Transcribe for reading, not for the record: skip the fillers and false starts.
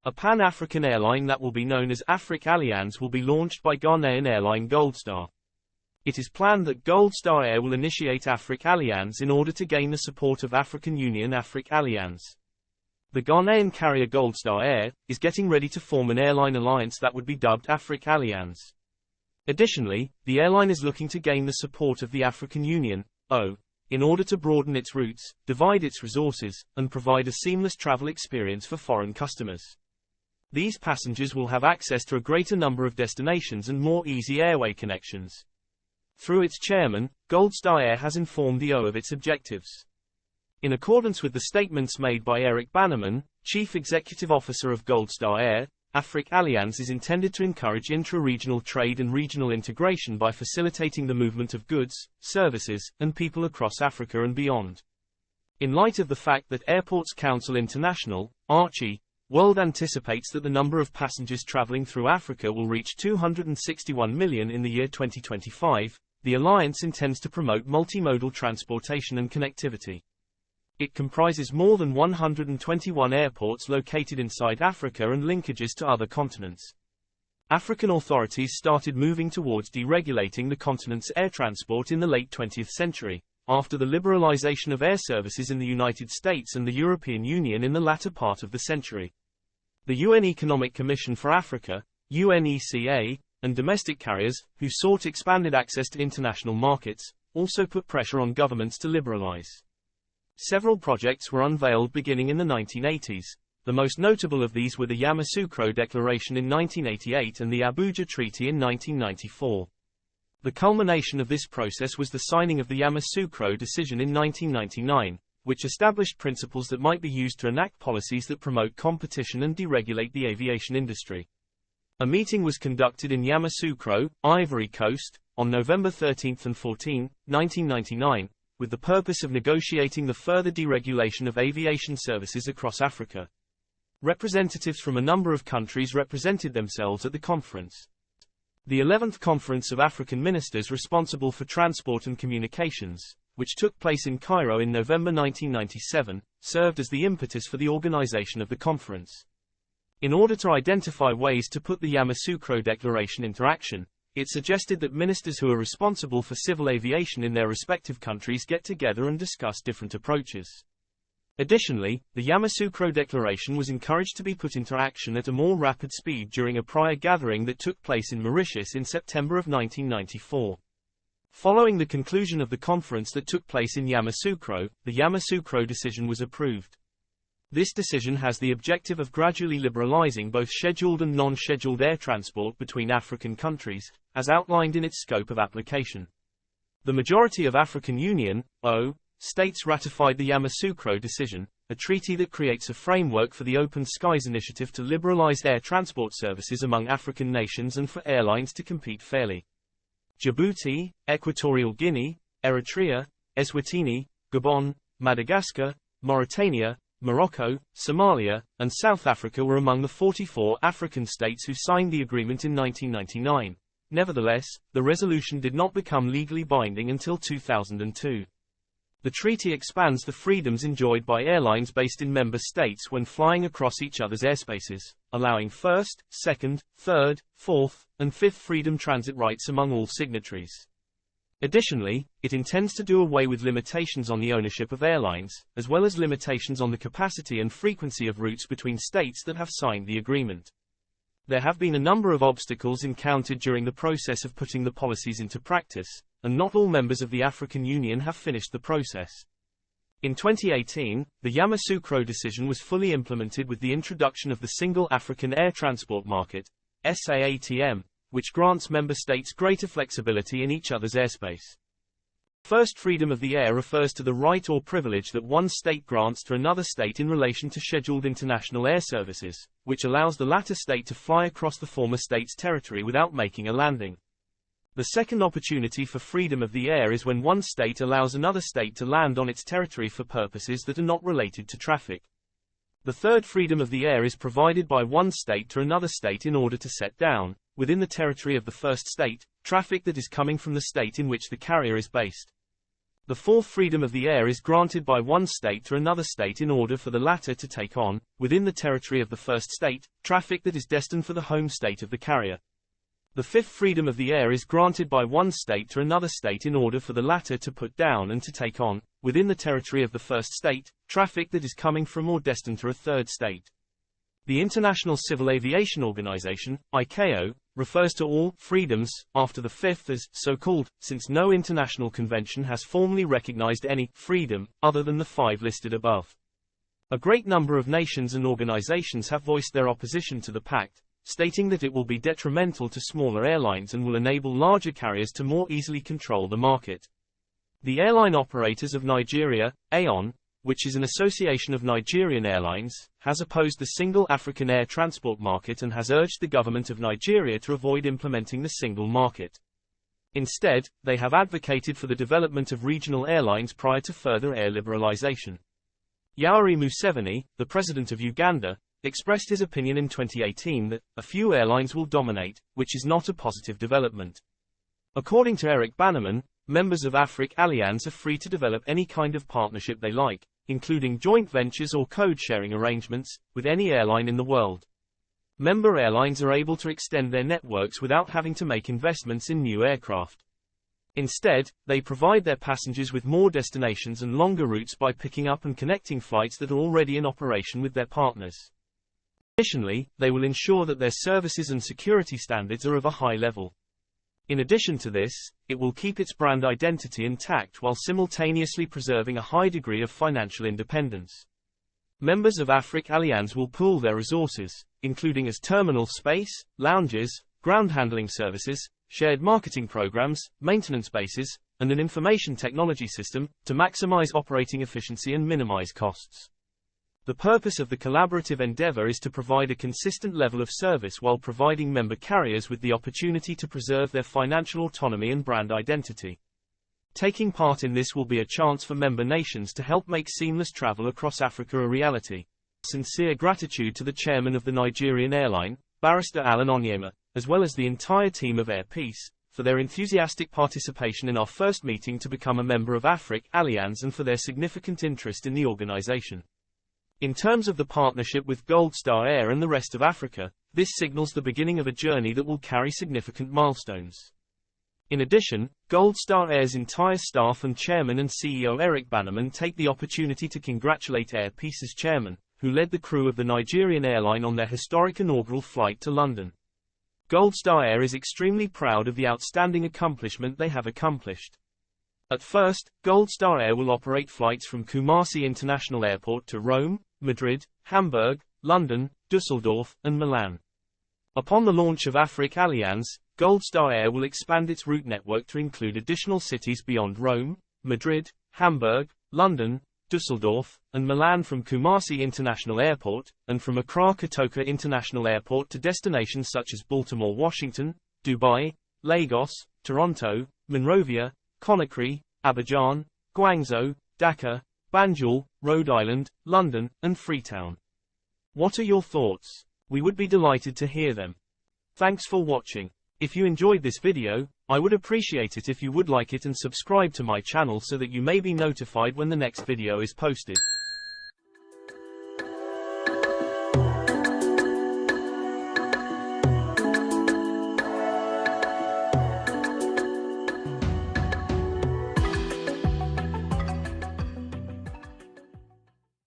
A Pan-African airline that will be known as Afrik Allianz will be launched by Ghanaian airline Goldstar. It is planned that Goldstar Air will initiate Afrik Allianz in order to gain the support of African Union Afrik Allianz. The Ghanaian carrier Goldstar Air is getting ready to form an airline alliance that would be dubbed Afrik Allianz. Additionally, the airline is looking to gain the support of the African Union in order to broaden its routes, divide its resources, and provide a seamless travel experience for foreign customers. These passengers will have access to a greater number of destinations and more easy airway connections. Through its chairman, Goldstar Air has informed the of its objectives. In accordance with the statements made by Eric Bannerman, Chief Executive Officer of Goldstar Air, Afrik Allianz is intended to encourage intra-regional trade and regional integration by facilitating the movement of goods, services, and people across Africa and beyond. In light of the fact that Airports Council International, ARCI, World anticipates that the number of passengers traveling through Africa will reach 261 million in the year 2025, the Alliance intends to promote multimodal transportation and connectivity. It comprises more than 121 airports located inside Africa and linkages to other continents. African authorities started moving towards deregulating the continent's air transport in the late 20th century, after the liberalization of air services in the United States and the European Union in the latter part of the century. The UN Economic Commission for Africa, UNECA, and domestic carriers, who sought expanded access to international markets, also put pressure on governments to liberalize. Several projects were unveiled beginning in the 1980s. The most notable of these were the Yamoussoukro Declaration in 1988 and the Abuja Treaty in 1994. The culmination of this process was the signing of the Yamoussoukro Decision in 1999, which established principles that might be used to enact policies that promote competition and deregulate the aviation industry. A meeting was conducted in Yamoussoukro, Ivory Coast, on November 13 and 14, 1999, with the purpose of negotiating the further deregulation of aviation services across Africa. Representatives from a number of countries represented themselves at the conference. The 11th Conference of African Ministers responsible for transport and communications, which took place in Cairo in November 1997, served as the impetus for the organization of the conference. In order to identify ways to put the Yamoussoukro Declaration into action, it suggested that ministers who are responsible for civil aviation in their respective countries get together and discuss different approaches. Additionally, the Yamoussoukro Declaration was encouraged to be put into action at a more rapid speed during a prior gathering that took place in Mauritius in September of 1994. Following the conclusion of the conference that took place in Yamoussoukro, the Yamoussoukro Decision was approved. This decision has the objective of gradually liberalizing both scheduled and non-scheduled air transport between African countries, as outlined in its scope of application. The majority of African Union states ratified the Yamoussoukro Decision, a treaty that creates a framework for the Open Skies Initiative to liberalize air transport services among African nations and for airlines to compete fairly. Djibouti, Equatorial Guinea, Eritrea, Eswatini, Gabon, Madagascar, Mauritania, Morocco, Somalia, and South Africa were among the 44 African states who signed the agreement in 1999. Nevertheless, the resolution did not become legally binding until 2002. The treaty expands the freedoms enjoyed by airlines based in member states when flying across each other's airspaces, allowing first, second, third, fourth, and fifth freedom transit rights among all signatories. Additionally, it intends to do away with limitations on the ownership of airlines, as well as limitations on the capacity and frequency of routes between states that have signed the agreement. There have been a number of obstacles encountered during the process of putting the policies into practice, and not all members of the African Union have finished the process. In 2018, the Yamoussoukro Decision was fully implemented with the introduction of the Single African Air Transport Market, SAATM, which grants member states greater flexibility in each other's airspace. First, freedom of the air refers to the right or privilege that one state grants to another state in relation to scheduled international air services, which allows the latter state to fly across the former state's territory without making a landing. The second opportunity for freedom of the air is when one state allows another state to land on its territory for purposes that are not related to traffic. The third freedom of the air is provided by one state to another state in order to set down, within the territory of the first state, traffic that is coming from the state in which the carrier is based. The fourth freedom of the air is granted by one state to another state in order for the latter to take on, within the territory of the first state, traffic that is destined for the home state of the carrier. The fifth freedom of the air is granted by one state to another state in order for the latter to put down and to take on, within the territory of the first state, traffic that is coming from or destined to a third state. The International Civil Aviation Organization, ICAO, refers to all freedoms after the fifth as so-called, since no international convention has formally recognized any freedom other than the five listed above. A great number of nations and organizations have voiced their opposition to the pact, stating that it will be detrimental to smaller airlines and will enable larger carriers to more easily control the market. The Airline Operators of Nigeria, AON, which is an association of Nigerian airlines, has opposed the single African air transport market and has urged the government of Nigeria to avoid implementing the single market. Instead, they have advocated for the development of regional airlines prior to further air liberalization. Yoweri Museveni, the president of Uganda, expressed his opinion in 2018 that a few airlines will dominate, which is not a positive development. According to Eric Bannerman, members of Afrik Allianz are free to develop any kind of partnership they like, including joint ventures or code-sharing arrangements, with any airline in the world. Member airlines are able to extend their networks without having to make investments in new aircraft. Instead, they provide their passengers with more destinations and longer routes by picking up and connecting flights that are already in operation with their partners. Additionally, they will ensure that their services and security standards are of a high level. In addition to this, it will keep its brand identity intact while simultaneously preserving a high degree of financial independence. Members of Afrik Allianz will pool their resources, including as terminal space, lounges, ground handling services, shared marketing programs, maintenance bases, and an information technology system, to maximize operating efficiency and minimize costs. The purpose of the collaborative endeavor is to provide a consistent level of service while providing member carriers with the opportunity to preserve their financial autonomy and brand identity. Taking part in this will be a chance for member nations to help make seamless travel across Africa a reality. Sincere gratitude to the chairman of the Nigerian airline, Barrister Alan Onyema, as well as the entire team of Air Peace, for their enthusiastic participation in our first meeting to become a member of Afrik Allianz and for their significant interest in the organization. In terms of the partnership with Goldstar Air and the rest of Africa, this signals the beginning of a journey that will carry significant milestones. In addition, Goldstar Air's entire staff and chairman and CEO Eric Bannerman take the opportunity to congratulate Air Peace's chairman, who led the crew of the Nigerian airline on their historic inaugural flight to London. Goldstar Air is extremely proud of the outstanding accomplishment they have accomplished. At first, Goldstar Air will operate flights from Kumasi International Airport to Rome, Madrid, Hamburg, London, Dusseldorf, and Milan. Upon the launch of Afrik Allianz, Goldstar Air will expand its route network to include additional cities beyond Rome, Madrid, Hamburg, London, Dusseldorf, and Milan from Kumasi International Airport, and from Accra Kotoka International Airport to destinations such as Baltimore, Washington, Dubai, Lagos, Toronto, Monrovia, Conakry, Abidjan, Guangzhou, Dhaka, Banjul, Rhode Island, London, and Freetown. What are your thoughts? We would be delighted to hear them. Thanks for watching. If you enjoyed this video, I would appreciate it if you would like it and subscribe to my channel so that you may be notified when the next video is posted.